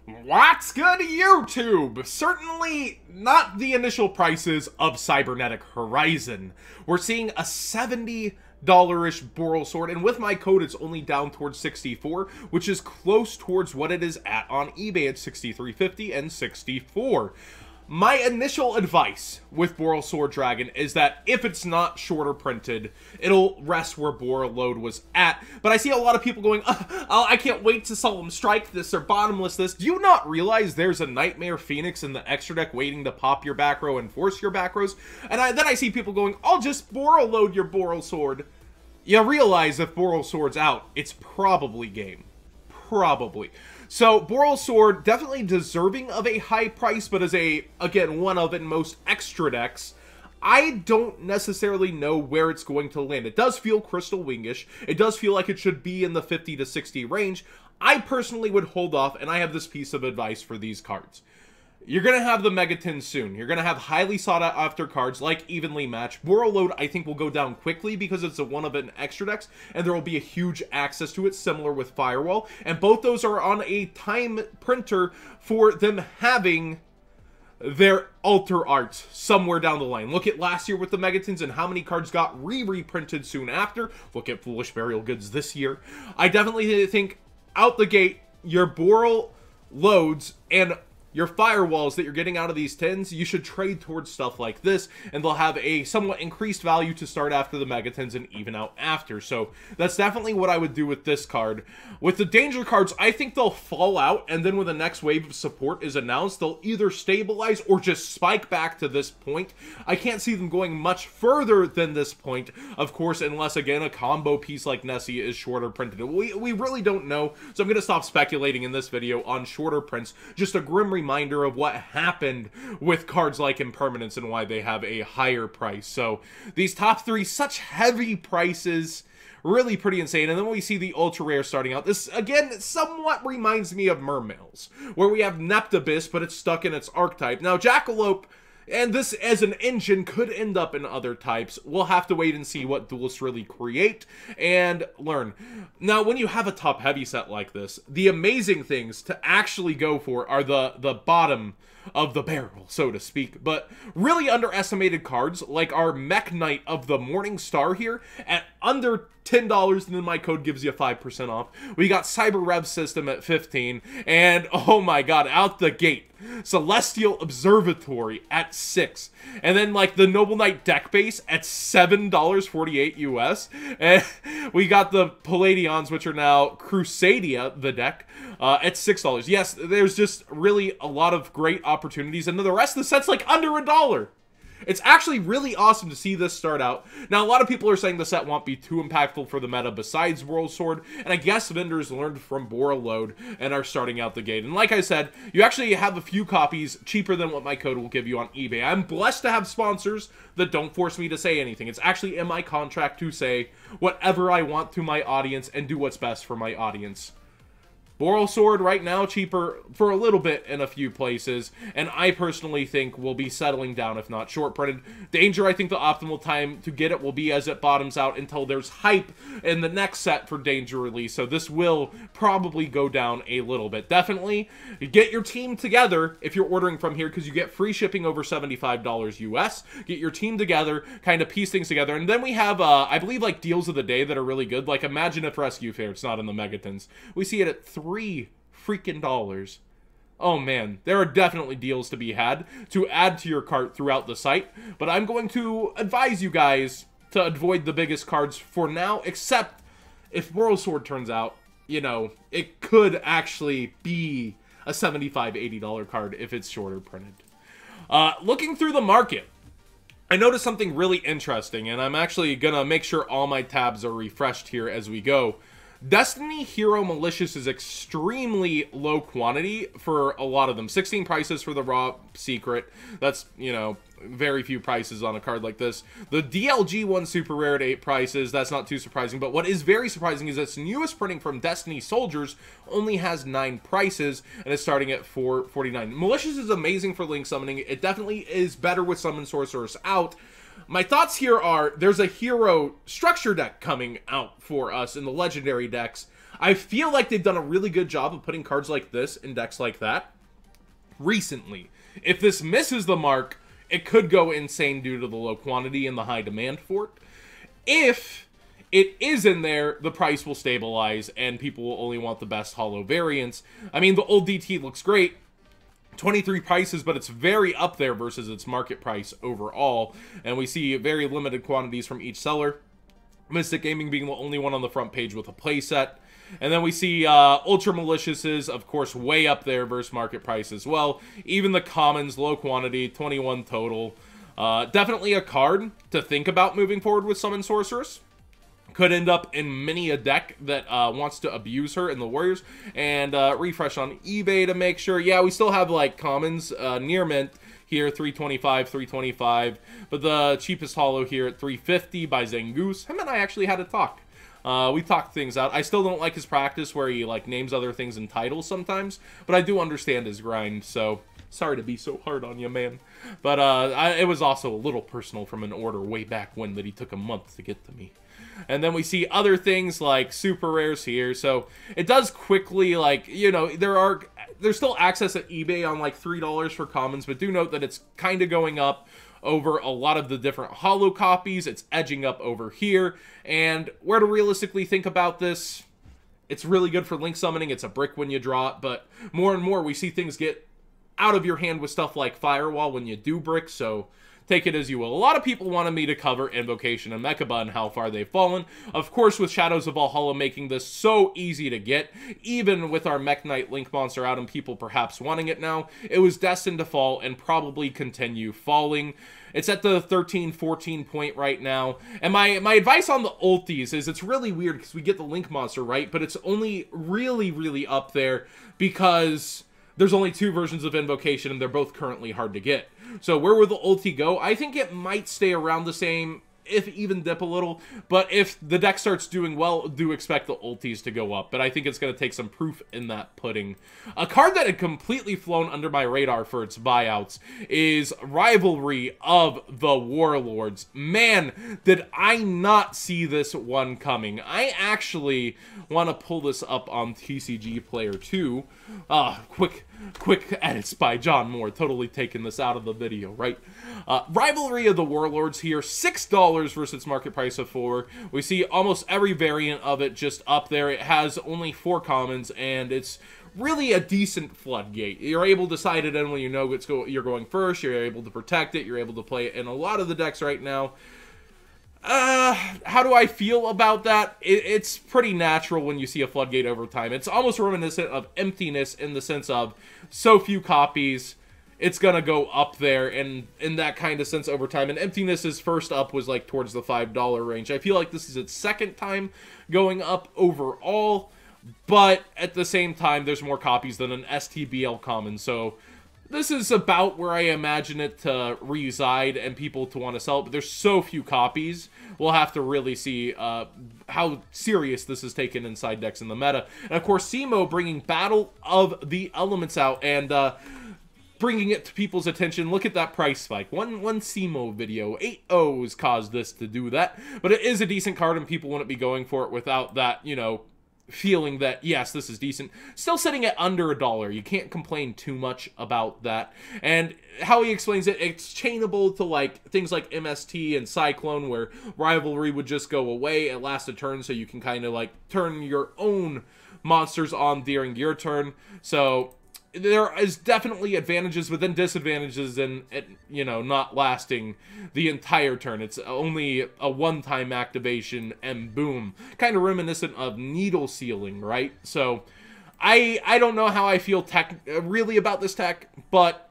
What's good, YouTube? Certainly not the initial prices of Cybernetic Horizon. We're seeing a $70-ish Boral Sword, and with my code it's only down towards 64, which is close towards what it is at on eBay at 63.50 and 64. My initial advice with Boral Sword Dragon is that if it's not shorter printed, it'll rest where Boral Load was at. But I see a lot of people going, I can't wait to Solemn Strike this or Bottomless this. Do you not realize there's a Nightmare Phoenix in the extra deck waiting to pop your back row and force your back rows? And then I see people going, I'll just Boral Load your Boral Sword. You realize if Boral Sword's out, it's probably game. Probably. So, Boral Sword, definitely deserving of a high price, but as again, one of in most extra decks, I don't necessarily know where it's going to land. It does feel Crystal Wingish. It does feel like it should be in the 50 to 60 range. I personally would hold off, and I have this piece of advice for these cards. You're going to have the Megatins soon. You're going to have highly sought after cards like Evenly Matched. Boral Load, I think, will go down quickly because it's a one of an extra decks, and there will be a huge access to it, similar with Firewall. And both those are on a time printer for them having their alter art somewhere down the line. Look at last year with the Megatins and how many cards got reprinted soon after. Look at Foolish Burial Goods this year. I definitely think out the gate, your Boral Loads and your firewalls that you're getting out of these tins, you should trade towards stuff like this, and they'll have a somewhat increased value to start after the Megatins and even out after. So that's definitely what I would do with this card. With the danger cards, I think they'll fall out, and then when the next wave of support is announced, they'll either stabilize or just spike back to this point. I can't see them going much further than this point, of course, unless, again, a combo piece like Nessie is shorter printed. We really don't know, so I'm going to stop speculating in this video on shorter prints. Just a grim reminder of what happened with cards like Impermanence and why they have a higher price. So these top three, such heavy prices, really pretty insane. And then we see the ultra rare starting out. This again somewhat reminds me of Mermails, where we have Neptabyss, but it's stuck in its archetype. Now Jackalope, and this as an engine, could end up in other types. We'll have to wait and see what duelists really create and learn. Now, when you have a top heavy set like this, the amazing things to actually go for are the bottom of the barrel, so to speak. But really underestimated cards, like our Mech Knight of the Morning Star here, at under $10, and then my code gives you 5% off. We got Cyber Rev System at 15, and oh my god, out the gate, Celestial Observatory at 6, and then like the Noble Knight deck base at $7.48 US, and we got the Palladions, which are now Crusadia, the deck, at $6. Yes, there's just really a lot of great opportunities, and then the rest of the set's like under $1. It's actually really awesome to see this start out. Now, a lot of people are saying the set won't be too impactful for the meta besides Boral Sword, and I guess vendors learned from Boral Load and are starting out the gate. And like I said, you actually have a few copies cheaper than what my code will give you on eBay. I'm blessed to have sponsors that don't force me to say anything. It's actually in my contract to say whatever I want to my audience and do what's best for my audience. Boral Sword right now cheaper for a little bit in a few places, and I personally think will be settling down if not short printed. Danger, I think the optimal time to get it will be as it bottoms out until there's hype in the next set for Danger release, so this will probably go down a little bit. Definitely get your team together if you're ordering from here, because you get free shipping over $75 US. Get your team together, kind of piece things together, and then we have I believe like deals of the day that are really good. Like imagine if Rescue Fair, it's not in the Megatins. We see it at $3 freaking dollars. Oh man, there are definitely deals to be had to add to your cart throughout the site, but I'm going to advise you guys to avoid the biggest cards for now, except if Boral Sword turns out, you know, it could actually be a $75, $80 card if it's shorter printed. Looking through the market, I noticed something really interesting, and I'm actually gonna make sure all my tabs are refreshed here as we go. Destiny Hero Malicious is extremely low quantity for a lot of them. 16 prices for the Raw Secret. That's, you know, very few prices on a card like this. The DLG one super rare at 8 prices. That's not too surprising. But what is very surprising is its newest printing from Destiny Soldiers only has 9 prices and is starting at $4.49. Malicious is amazing for link summoning. It definitely is better with Summon Sorceress out. My thoughts here are, there's a hero structure deck coming out for us in the legendary decks. I feel like they've done a really good job of putting cards like this in decks like that recently. If this misses the mark, it could go insane due to the low quantity and the high demand for it. If it is in there, the price will stabilize, and people will only want the best holo variants. I mean, the old DT looks great. 23 prices, but it's very up there versus its market price overall. And we see very limited quantities from each seller. Mystic Gaming being the only one on the front page with a playset. And then we see Ultra Maliciouses, of course, way up there versus market price as well. Even the commons, low quantity, 21 total. Definitely a card to think about moving forward with Summon Sorceress. Could end up in many a deck that wants to abuse her in the Warriors. And refresh on eBay to make sure. Yeah, we still have, like, commons near mint here, 325, 325. But the cheapest holo here at 350 by Zangoose. Him and I actually had a talk. We talked things out. I still don't like his practice where he, like, names other things in titles sometimes. But I do understand his grind, so sorry to be so hard on you, man. But it was also a little personal from an order way back when that he took a month to get to me. And then we see other things like super rares here. So it does quickly, like, you know, there's still access at eBay on like $3 for commons, but do note that it's kind of going up over a lot of the different holo copies. It's edging up over here. And where to realistically think about this, it's really good for link summoning. It's a brick when you draw it, but more and more we see things get out of your hand with stuff like Firewall when you do brick, so take it as you will. A lot of people wanted me to cover Invocation and Mechaba and how far they've fallen. Of course, with Shadows of Valhalla making this so easy to get, even with our Mech Knight Link monster out and people perhaps wanting it now, it was destined to fall and probably continue falling. It's at the 13, 14 point right now. And my advice on the ultis is it's really weird because we get the Link monster, right? But it's only really up there because there's only 2 versions of Invocation and they're both currently hard to get. So where will the ulti go? I think it might stay around the same, if even dip a little. But if the deck starts doing well, do expect the ultis to go up. But I think it's going to take some proof in that pudding. A card that had completely flown under my radar for its buyouts is Rivalry of the Warlords. Man, did I not see this one coming. I actually want to pull this up on TCG Player 2. Quick edits by John Moore, totally taking this out of the video, right? Rivalry of the Warlords here, $6 versus its market price of $4. We see almost every variant of it just up there. It has only 4 commons, and it's really a decent floodgate. You're able to side it in when you know you're going first. You're able to protect it. You're able to play it in a lot of the decks right now. How do I feel about that? It's pretty natural when you see a floodgate over time. It's almost reminiscent of Emptiness in the sense of so few copies, it's gonna go up there, and in that kind of sense over time. And Emptiness's first up was like towards the $5 range. I feel like this is its second time going up overall, but at the same time, there's more copies than an STBL common, so this is about where I imagine it to reside and people to want to sell it, but there's so few copies. We'll have to really see how serious this is taken inside decks in the meta. And of course, Simo bringing Battle of the Elements out and bringing it to people's attention. Look at that price spike. One Simo video, 8 O's caused this to do that. But it is a decent card and people wouldn't be going for it without that, you know, feeling that, yes, this is decent. Still sitting at under $1. You can't complain too much about that. And how he explains it, it's chainable to like things like MST and Cyclone, where Rivalry would just go away at last a turn, so you can kind of like turn your own monsters on during your turn. So there is definitely advantages, but then disadvantages in it, you know, not lasting the entire turn. It's only a one-time activation and boom. Kind of reminiscent of Needle Sealing, right? So I don't know how I feel really about this tech, but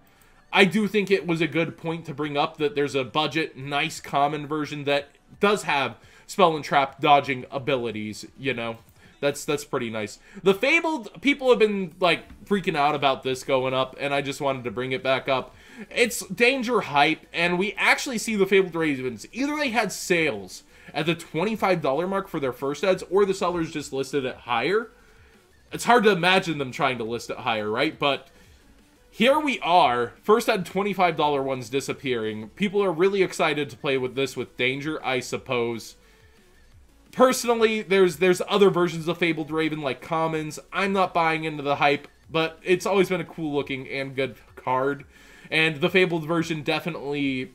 I do think it was a good point to bring up that there's a budget, nice common version that does have spell and trap dodging abilities, you know. That's pretty nice. The Fabled, people have been, like, freaking out about this going up, and I just wanted to bring it back up. It's danger hype, and we actually see the Fabled Ravens. Either they had sales at the $25 mark for their first ads, or the sellers just listed it higher. It's hard to imagine them trying to list it higher, right? But here we are. First ad $25 ones disappearing. People are really excited to play with this with danger, I suppose. Personally, there's other versions of Fabled Raven like commons. I'm not buying into the hype, but it's always been a cool looking and good card. And the Fabled version definitely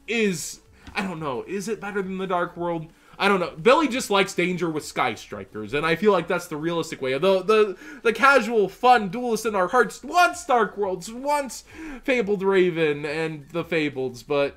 is, I don't know, is it better than the Dark World? I don't know. Billy just likes danger with Sky Strikers, and I feel like that's the realistic way. The casual, fun duelist in our hearts wants Dark Worlds, wants Fabled Raven and the Fableds, but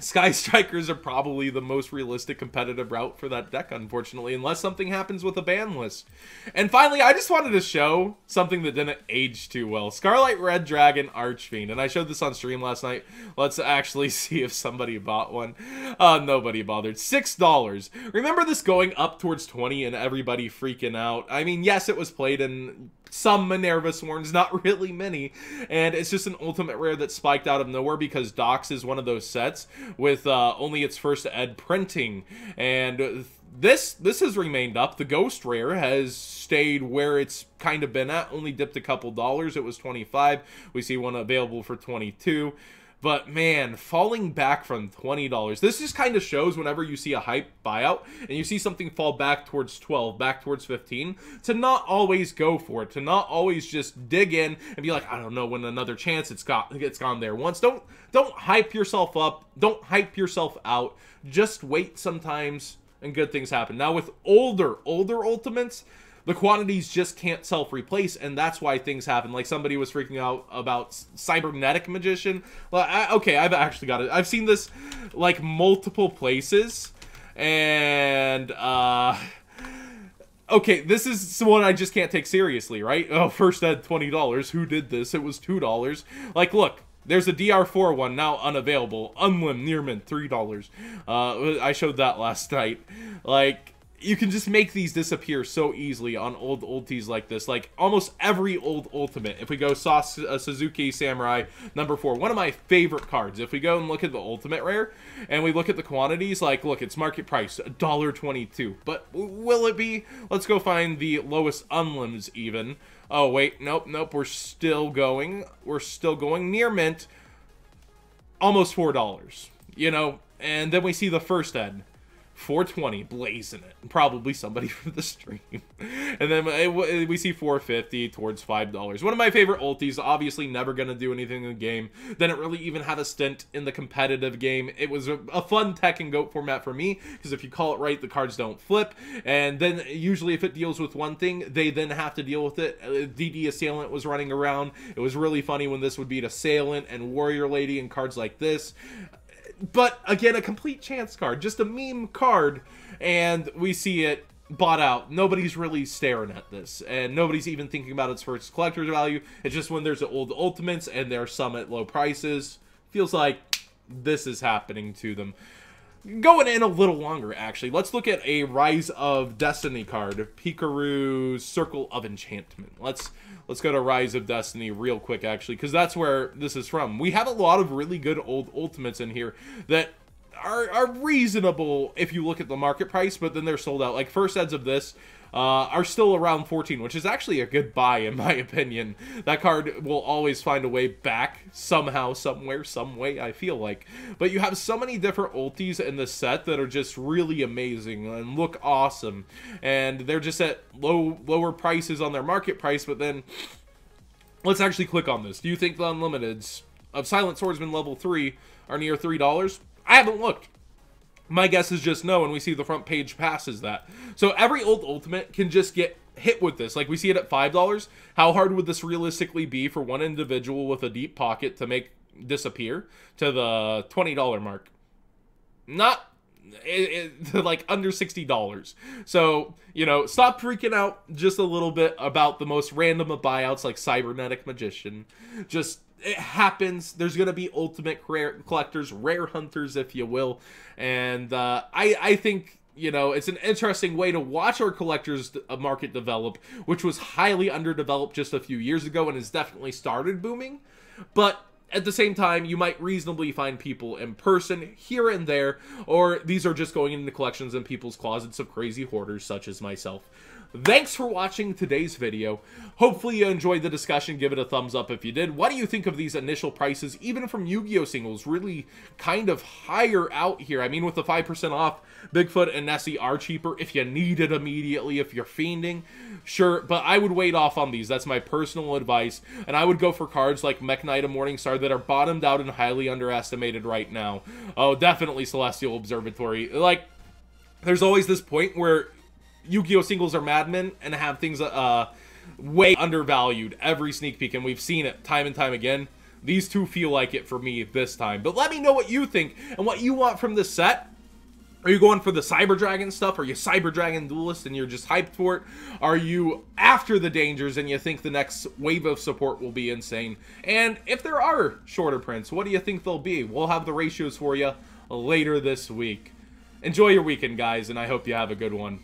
Sky Strikers are probably the most realistic competitive route for that deck, unfortunately, unless something happens with a ban list. And finally, I just wanted to show something that didn't age too well. Scarlet Red Dragon Archfiend, and I showed this on stream last night. Let's actually see if somebody bought one. Nobody bothered. $6. Remember this going up towards 20 and everybody freaking out? I mean, yes, it was played in some Minerva Sworns, not really many, and it's just an ultimate rare that spiked out of nowhere because Docs is one of those sets with only its first ed printing, and this has remained up. The Ghost Rare has stayed where it's kind of been at, only dipped a couple dollars. It was 25. We see one available for 22. But man, falling back from $20. This just kind of shows whenever you see a hype buyout and you see something fall back towards 12, back towards 15, to not always go for it, to not always just dig in and be like, I don't know, when another chance it's gone there once. Don't hype yourself up. Don't hype yourself out. Just wait sometimes and good things happen. Now with older ultimates, the quantities just can't self-replace, and that's why things happen. Like somebody was freaking out about Cybernetic Magician. Well, okay, I've actually got it. I've seen this like multiple places, and okay, this is one I just can't take seriously, right? Oh, first ed $20. Who did this? It was $2. Like, look. There's a DR4 one now unavailable. Unlim near mint $3. I showed that last night. Like, you can just make these disappear so easily on old ulties like this. Like, almost every old ultimate. If we go Suzuki Samurai #4, one of my favorite cards. If we go and look at the ultimate rare, and we look at the quantities, like, look, it's market price, $1.22. But will it be? Let's go find the lowest unlims even. Oh, wait, nope, we're still going. We're still going near mint. Almost $4, you know? And then we see the first ed. $4.20, blazing it. Probably somebody from the stream. And then we see $4.50 towards $5. One of my favorite ultis, obviously never going to do anything in the game. Didn't really even have a stint in the competitive game. It was a fun tech and goat format for me, because if you call it right, the cards don't flip. And then usually if it deals with one thing, they then have to deal with it. DD Assailant was running around. It was really funny when this would beat Assailant and Warrior Lady and cards like this. But, again, a complete chance card. Just a meme card. And we see it bought out. Nobody's really staring at this. And nobody's even thinking about its first collector's value. It's just when there's old ultimates and there's some at low prices. Feels like this is happening to them. Going in a little longer, actually. Let's look at a Rise of Destiny card. Pikaru's Circle of Enchantment. Let's go to Rise of Destiny real quick, actually, because that's where this is from. We have a lot of really good old ultimates in here that are reasonable if you look at the market price, but then they're sold out. Like, first eds of this are still around 14, which is actually a good buy, in my opinion. That card will always find a way back somehow, somewhere, some way, I feel like. But you have so many different ultis in the set that are just really amazing and look awesome. And they're just at lower prices on their market price, but then let's actually click on this. Do you think the Unlimiteds of Silent Swordsman level 3 are near $3? I haven't looked. My guess is just no, and we see the front page passes that. So every old ultimate can just get hit with this. Like, we see it at $5. How hard would this realistically be for one individual with a deep pocket to make disappear to the $20 mark? Not like under $60. So, you know, stop freaking out just a little bit about the most random of buyouts like Cybernetic Magician. Just, it happens. There's going to be ultimate collectors, rare hunters, if you will. And I think, you know, it's an interesting way to watch our collectors market develop, which was highly underdeveloped just a few years ago and has definitely started booming. But at the same time, you might reasonably find people in person here and there, or these are just going into collections in people's closets of crazy hoarders such as myself. Thanks for watching today's video. Hopefully you enjoyed the discussion. Give it a thumbs up if you did. What do you think of these initial prices, even from Yu-Gi-Oh! Singles? Really kind of higher out here. I mean, with the 5% off, Bigfoot and Nessie are cheaper if you need it immediately, if you're fiending. Sure, but I would wait off on these. That's my personal advice. And I would go for cards like Mech Knight and Morningstar that are bottomed out and highly underestimated right now. Oh, definitely Celestial Observatory. Like, there's always this point where Yu-Gi-Oh! Singles are madmen and have things way undervalued every sneak peek, and we've seen it time and time again. These two feel like it for me this time. But let me know what you think and what you want from this set. Are you going for the Cyber Dragon stuff? Are you Cyber Dragon Duelist and you're just hyped for it? Are you after the dangers and you think the next wave of support will be insane? And if there are shorter prints, what do you think they'll be? We'll have the ratios for you later this week. Enjoy your weekend, guys, and I hope you have a good one.